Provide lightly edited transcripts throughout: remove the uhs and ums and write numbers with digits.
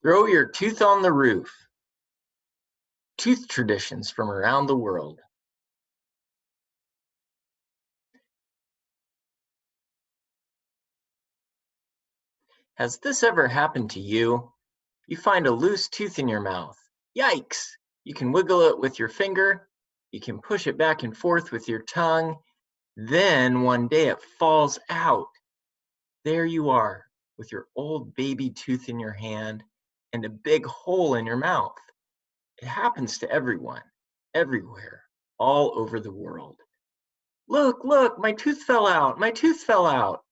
Grow your tooth on the roof. Tooth traditions from around the world. Has this ever happened to you? You find a loose tooth in your mouth. Yikes! You can wiggle it with your finger. You can push it back and forth with your tongue. Then one day it falls out. There you are with your old baby tooth in your hand and a big hole in your mouth. It happens to everyone, everywhere, all over the world. Look, look, my tooth fell out, my tooth fell out.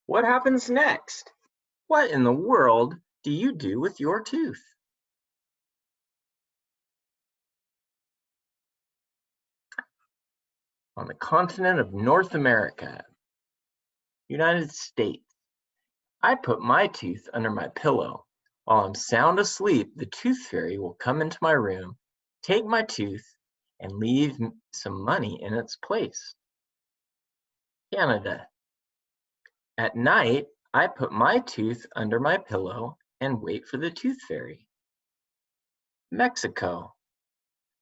What happens next? What in the world do you do with your tooth? On the continent of North America, United States, I put my tooth under my pillow. While I'm sound asleep, the tooth fairy will come into my room, take my tooth, and leave some money in its place. Canada. At night, I put my tooth under my pillow and wait for the tooth fairy. Mexico.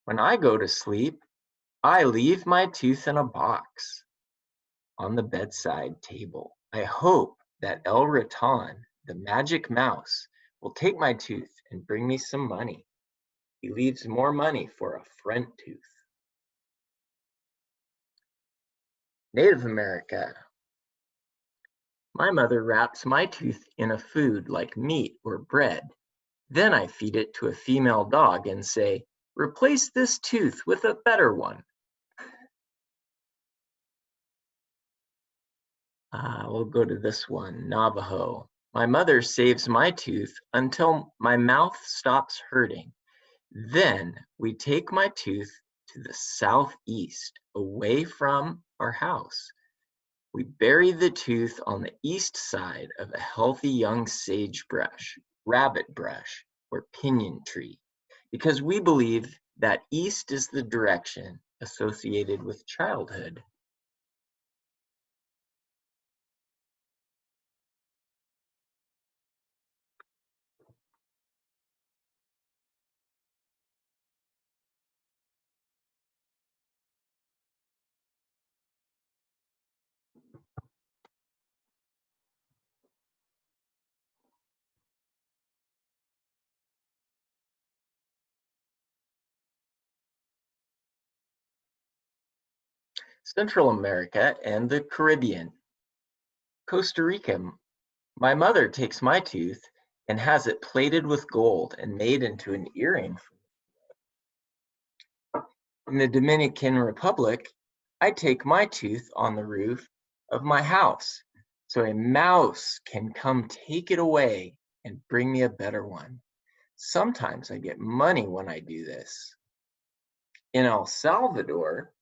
When I go to sleep, I leave my tooth in a box on the bedside table. I hope that El Raton, the magic mouse, will take my tooth and bring me some money. He leaves more money for a front tooth. Native America. My mother wraps my tooth in a food like meat or bread. Then I feed it to a female dog and say, "Replace this tooth with a better one." We'll go to this one, Navajo. My mother saves my tooth until my mouth stops hurting. Then we take my tooth to the southeast, away from our house. We bury the tooth on the east side of a healthy young sagebrush, rabbit brush, or pinyon tree, because we believe that east is the direction associated with childhood. Central America and the Caribbean. Costa Rica. My mother takes my tooth and has it plated with gold and made into an earring. In the Dominican Republic, I take my tooth on the roof of my house so a mouse can come take it away and bring me a better one. Sometimes I get money when I do this. In El Salvador,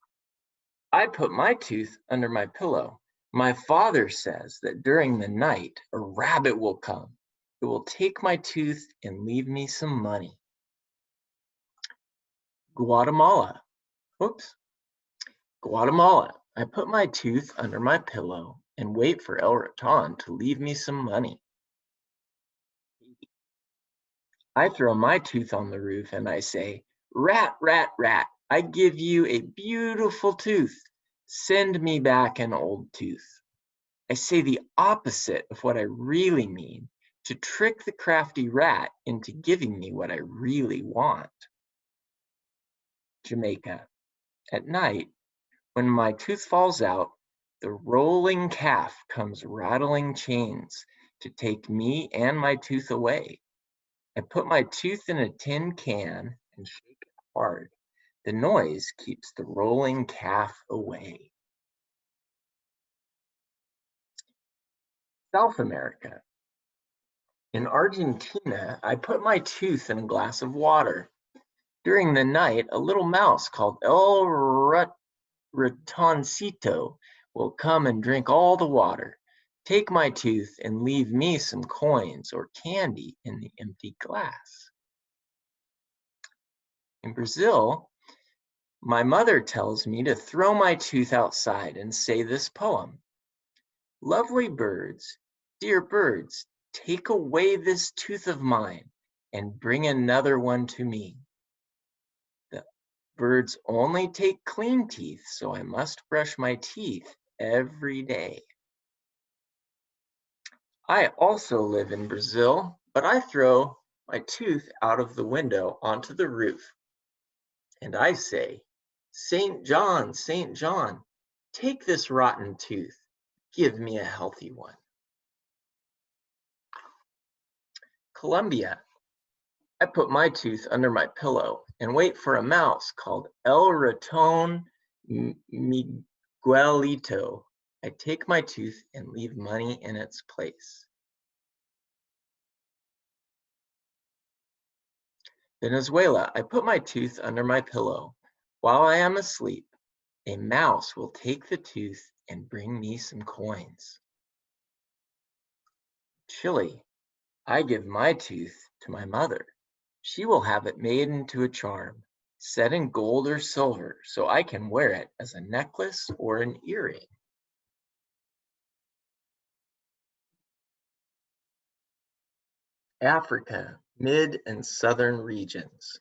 I put my tooth under my pillow. My father says that during the night, a rabbit will come. It will take my tooth and leave me some money. Guatemala. Oops. Guatemala. I put my tooth under my pillow and wait for El Raton to leave me some money. I throw my tooth on the roof and I say, "Rat, rat, rat, I give you a beautiful tooth. Send me back an old tooth." I say the opposite of what I really mean to trick the crafty rat into giving me what I really want. Jamaica. At night, when my tooth falls out, the rolling calf comes rattling chains to take me and my tooth away. I put my tooth in a tin can and shake it hard. The noise keeps the rolling calf away. South America. In Argentina, I put my tooth in a glass of water. During the night, a little mouse called El Ratoncito will come and drink all the water, take my tooth, and leave me some coins or candy in the empty glass. In Brazil, my mother tells me to throw my tooth outside and say this poem. "Lovely birds, dear birds, take away this tooth of mine. and bring another one to me. The birds only take clean teeth, so I must brush my teeth every day. I also live in Brazil, but I throw my tooth out of the window onto the roof, and I say, St. John, St. John, take this rotten tooth, give me a healthy one. Colombia. I put my tooth under my pillow and wait for a mouse called El Raton Miguelito. I take my tooth and leave money in its place. Venezuela. I put my tooth under my pillow. While I am asleep, a mouse will take the tooth and bring me some coins. Chile. I give my tooth to my mother. She will have it made into a charm, set in gold or silver, so I can wear it as a necklace or an earring. Africa, mid and southern regions.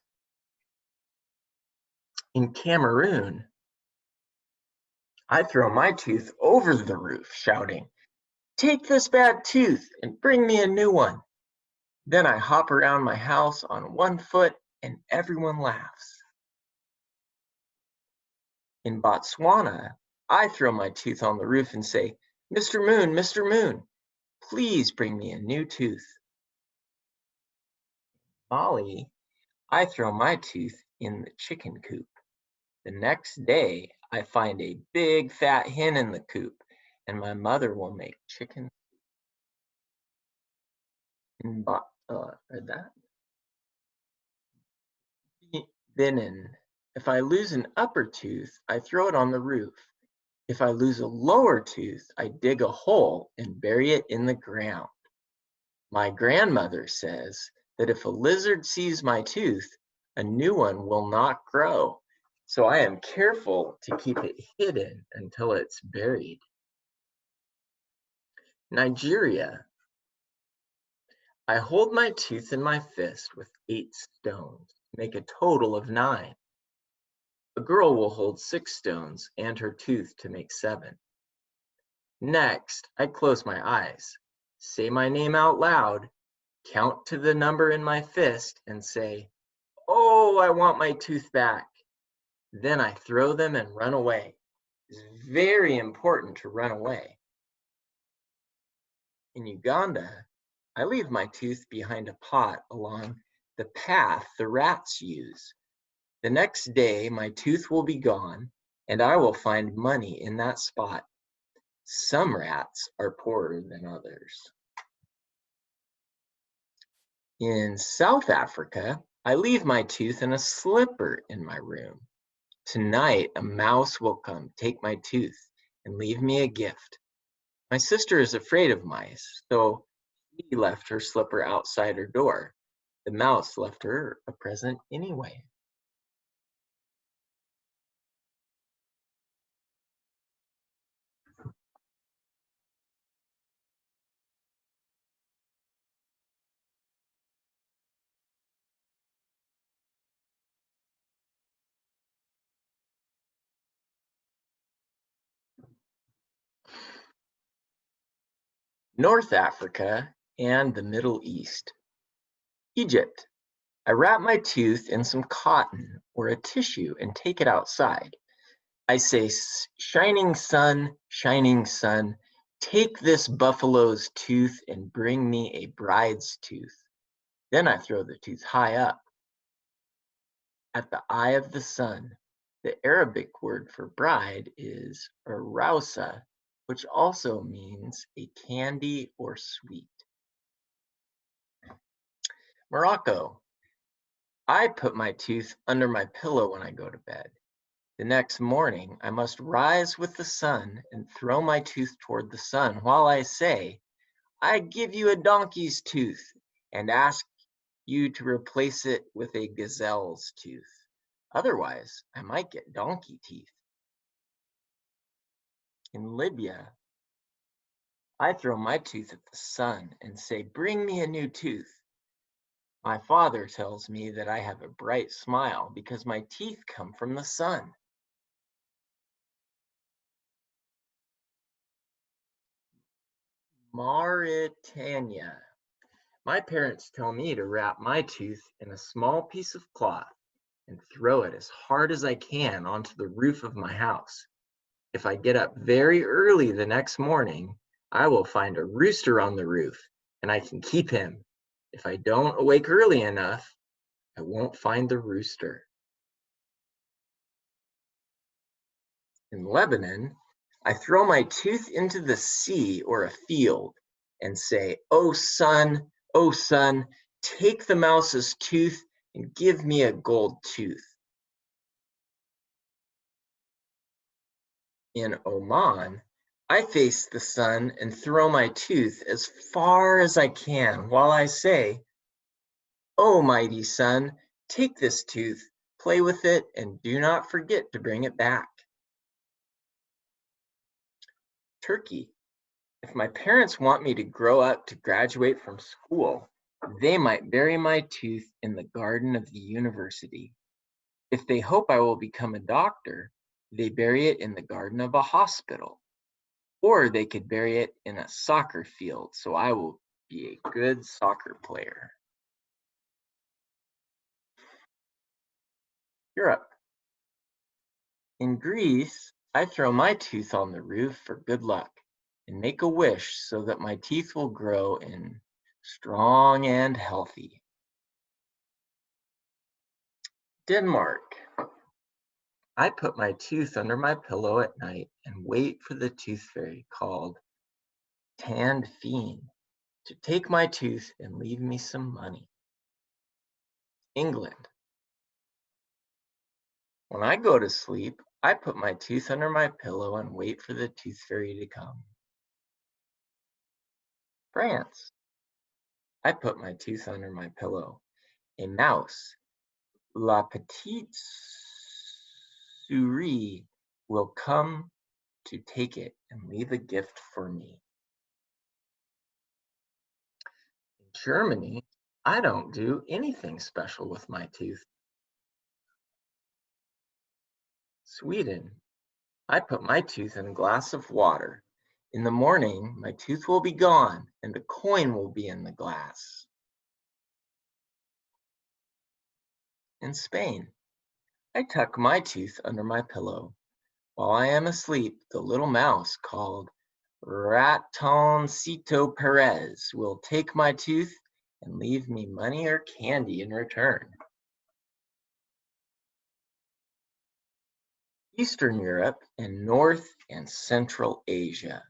In Cameroon, I throw my tooth over the roof, shouting, take this bad tooth and bring me a new one. Then I hop around my house on one foot and everyone laughs. In Botswana, I throw my tooth on the roof and say, Mr. Moon, please bring me a new tooth. Mali, I throw my tooth in the chicken coop. The next day, I find a big fat hen in the coop, and my mother will make chicken. Benin. If I lose an upper tooth, I throw it on the roof. If I lose a lower tooth, I dig a hole and bury it in the ground. My grandmother says that if a lizard sees my tooth, a new one will not grow. So I am careful to keep it hidden until it's buried. Nigeria. I hold my tooth in my fist with 8 stones, make a total of 9. A girl will hold 6 stones and her tooth to make 7. Next, I close my eyes, say my name out loud, count to the number in my fist, and say, oh, I want my tooth back. Then I throw them and run away. It's very important to run away. In Uganda, I leave my tooth behind a pot along the path the rats use. The next day, my tooth will be gone, and I will find money in that spot. Some rats are poorer than others. In South Africa, I leave my tooth in a slipper in my room. Tonight, a mouse will come take my tooth and leave me a gift. My sister is afraid of mice, so she left her slipper outside her door. The mouse left her a present anyway. North Africa and the Middle East. Egypt. I wrap my tooth in some cotton or a tissue and take it outside. I say, shining sun, take this buffalo's tooth and bring me a bride's tooth. Then I throw the tooth high up at the eye of the sun. The Arabic word for bride is arousa, which also means a candy or sweet. Morocco. I put my tooth under my pillow when I go to bed. The next morning, I must rise with the sun and throw my tooth toward the sun while I say, I give you a donkey's tooth and ask you to replace it with a gazelle's tooth. Otherwise, I might get donkey teeth. In Libya, I throw my tooth at the sun and say, bring me a new tooth. My father tells me that I have a bright smile because my teeth come from the sun. Mauritania. My parents tell me to wrap my tooth in a small piece of cloth and throw it as hard as I can onto the roof of my house. If I get up very early the next morning, I will find a rooster on the roof and I can keep him. If I don't awake early enough, I won't find the rooster. In Lebanon, I throw my tooth into the sea or a field and say, oh son, take the mouse's tooth and give me a gold tooth. In Oman, I face the sun and throw my tooth as far as I can while I say, oh mighty sun, take this tooth, play with it, and do not forget to bring it back. Turkey. If my parents want me to grow up to graduate from school, they might bury my tooth in the garden of the university. If they hope I will become a doctor, they bury it in the garden of a hospital. Or they could bury it in a soccer field, so I will be a good soccer player. Europe. In Greece, I throw my tooth on the roof for good luck and make a wish so that my teeth will grow in strong and healthy. Denmark. I put my tooth under my pillow at night and wait for the tooth fairy called Tand Fiend to take my tooth and leave me some money. England. When I go to sleep, I put my tooth under my pillow and wait for the tooth fairy to come. France. I put my tooth under my pillow. A mouse, La Petite Souris, will come to take it and leave a gift for me. In Germany, I don't do anything special with my tooth. Sweden. I put my tooth in a glass of water. In the morning, my tooth will be gone and a coin will be in the glass. In Spain, I tuck my tooth under my pillow. While I am asleep, the little mouse called Ratoncito Perez will take my tooth and leave me money or candy in return. Eastern Europe and North and Central Asia.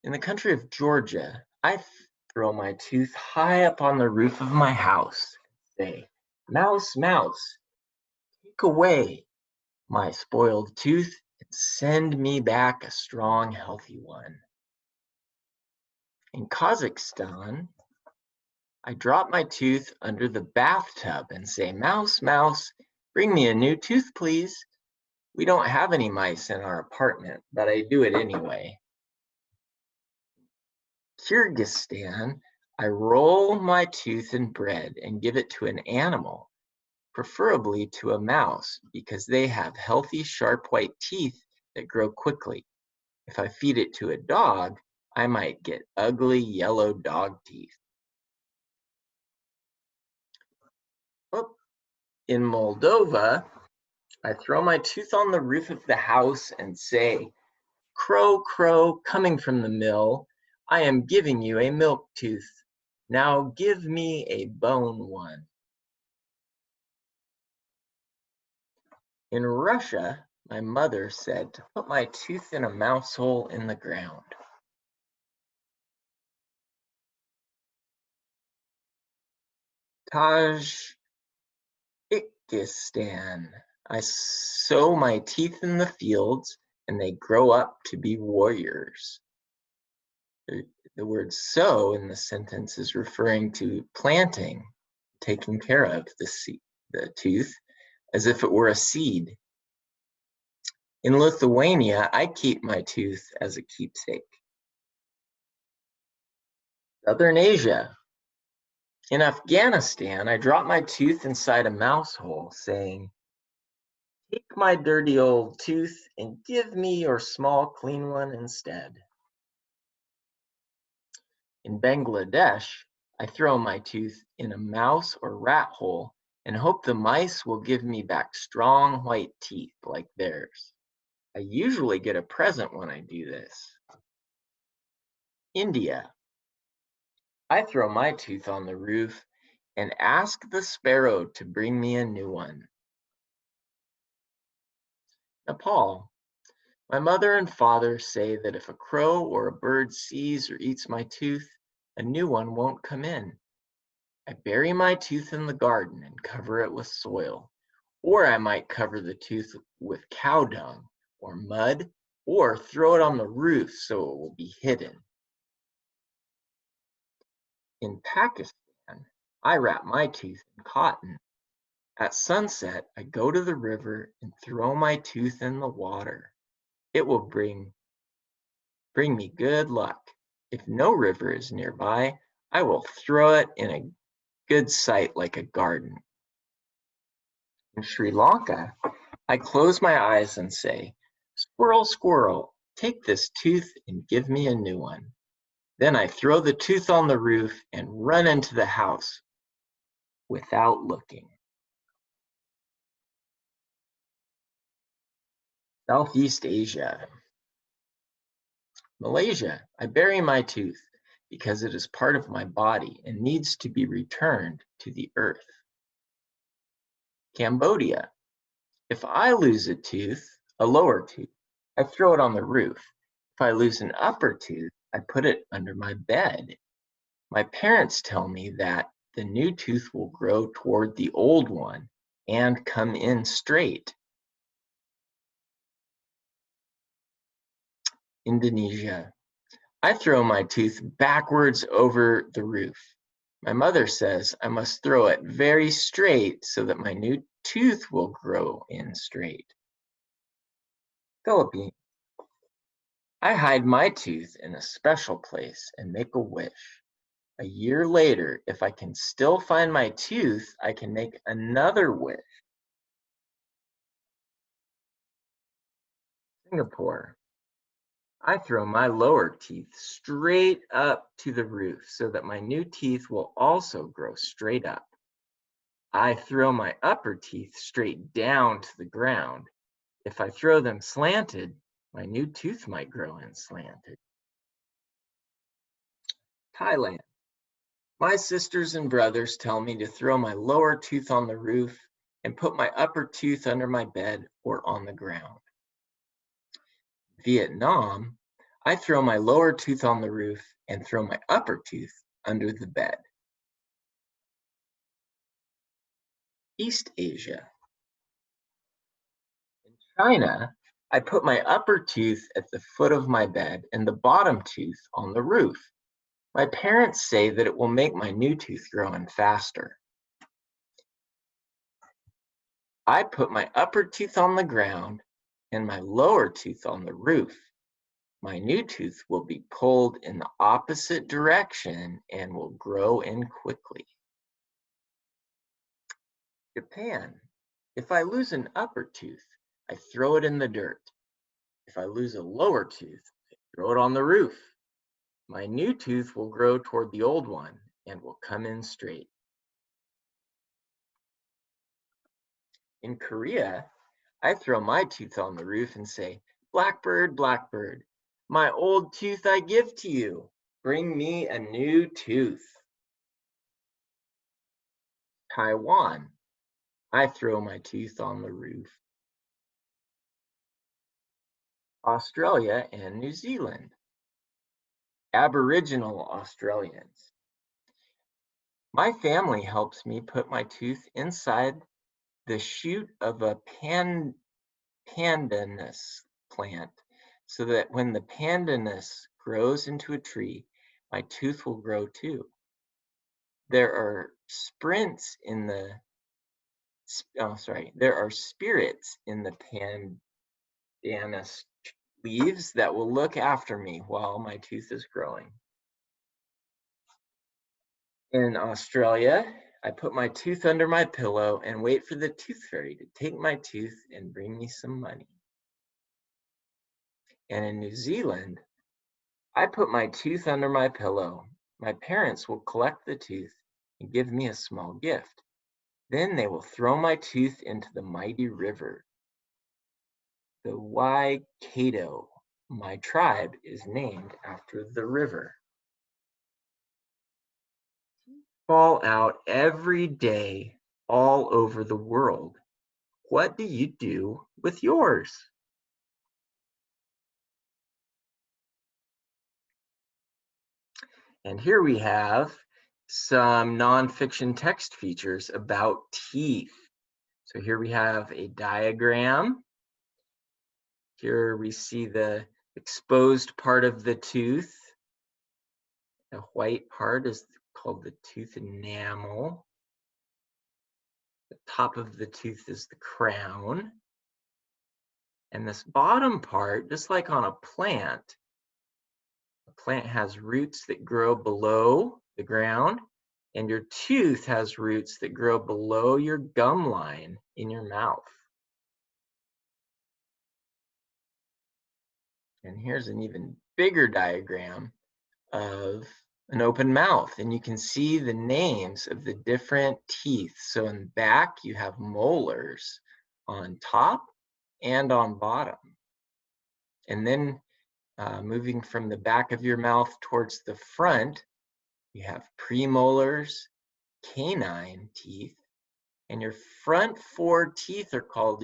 In the country of Georgia, I throw my tooth high up on the roof of my house and say, mouse, mouse, take away my spoiled tooth and send me back a strong, healthy one. In Kazakhstan, I drop my tooth under the bathtub and say, mouse, mouse, bring me a new tooth, please. We don't have any mice in our apartment, but I do it anyway. Kyrgyzstan, I roll my tooth in bread and give it to an animal, preferably to a mouse, because they have healthy, sharp white teeth that grow quickly. If I feed it to a dog, I might get ugly yellow dog teeth. Oh, in Moldova, I throw my tooth on the roof of the house and say, crow, crow, coming from the mill, I am giving you a milk tooth. Now give me a bone one. In Russia, my mother said to put my tooth in a mouse hole in the ground. Tajikistan, I sow my teeth in the fields and they grow up to be warriors. The word sow in the sentence is referring to planting, taking care of the tooth as if it were a seed. In Lithuania, I keep my tooth as a keepsake. Southern Asia, In Afghanistan, I dropped my tooth inside a mouse hole, saying, "Take my dirty old tooth and give me your small clean one instead." In Bangladesh, I throw my tooth in a mouse or rat hole and hope the mice will give me back strong white teeth like theirs. I usually get a present when I do this. India, I throw my tooth on the roof and ask the sparrow to bring me a new one. Nepal, my mother and father say that if a crow or a bird sees or eats my tooth, a new one won't come in. I bury my tooth in the garden and cover it with soil, or I might cover the tooth with cow dung or mud, or throw it on the roof so it will be hidden. In Pakistan, I wrap my tooth in cotton. At sunset, I go to the river and throw my tooth in the water. It will bring me good luck. If no river is nearby, I will throw it in a good site like a garden. In Sri Lanka, I close my eyes and say, "Squirrel, squirrel, take this tooth and give me a new one." Then I throw the tooth on the roof and run into the house without looking. Southeast Asia. Malaysia, I bury my tooth because it is part of my body and needs to be returned to the earth. Cambodia, if I lose a tooth, a lower tooth, I throw it on the roof. If I lose an upper tooth, I put it under my bed. My parents tell me that the new tooth will grow toward the old one and come in straight. Indonesia, I throw my tooth backwards over the roof. My mother says I must throw it very straight so that my new tooth will grow in straight. Philippines, I hide my tooth in a special place and make a wish. A year later, if I can still find my tooth, I can make another wish. Singapore, I throw my lower teeth straight up to the roof so that my new teeth will also grow straight up. I throw my upper teeth straight down to the ground. If I throw them slanted, my new tooth might grow in slanted. Thailand. My sisters and brothers tell me to throw my lower tooth on the roof and put my upper tooth under my bed or on the ground. Vietnam, I throw my lower tooth on the roof and throw my upper tooth under the bed. East Asia. In China, I put my upper tooth at the foot of my bed and the bottom tooth on the roof. My parents say that it will make my new tooth grow in faster. I put my upper tooth on the ground and my lower tooth on the roof. My new tooth will be pulled in the opposite direction and will grow in quickly. Japan. If I lose an upper tooth, I throw it in the dirt. If I lose a lower tooth, I throw it on the roof. My new tooth will grow toward the old one and will come in straight. In Korea, I throw my tooth on the roof and say, "Blackbird, blackbird, my old tooth I give to you. Bring me a new tooth." Taiwan, I throw my tooth on the roof. Australia and New Zealand. Aboriginal Australians. My family helps me put my tooth inside the shoot of a pandanus plant so that when the pandanus grows into a tree, my tooth will grow too. There are spirits in the pandanus leaves that will look after me while my tooth is growing. In Australia, I put my tooth under my pillow and wait for the tooth fairy to take my tooth and bring me some money. And in New Zealand, I put my tooth under my pillow. My parents will collect the tooth and give me a small gift. Then they will throw my tooth into the mighty river, the Waikato. My tribe is named after the river. Fall out every day all over the world. What do you do with yours? And here we have some nonfiction text features about teeth. So here we have a diagram. Here we see the exposed part of the tooth. The white part is called the tooth enamel. The top of the tooth is the crown. And this bottom part, just like on a plant has roots that grow below the ground, and your tooth has roots that grow below your gum line in your mouth. And here's an even bigger diagram of an open mouth, and you can see the names of the different teeth. So in the back, you have molars on top and on bottom. And then moving from the back of your mouth towards the front, you have premolars, canine teeth, and your front 4 teeth are called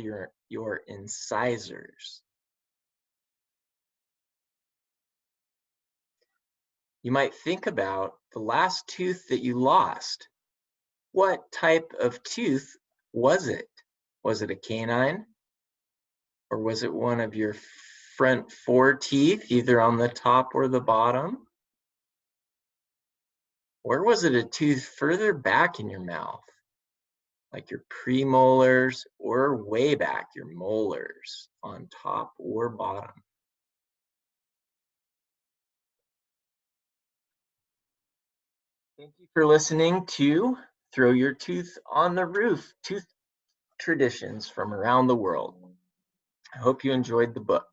your incisors. You might think about the last tooth that you lost. What type of tooth was it? Was it a canine? Or was it one of your front 4 teeth, either on the top or the bottom? Or was it a tooth further back in your mouth, like your premolars, or way back, your molars, on top or bottom? Thank you for listening to Throw Your Tooth on the Roof, Tooth Traditions from Around the World. I hope you enjoyed the book.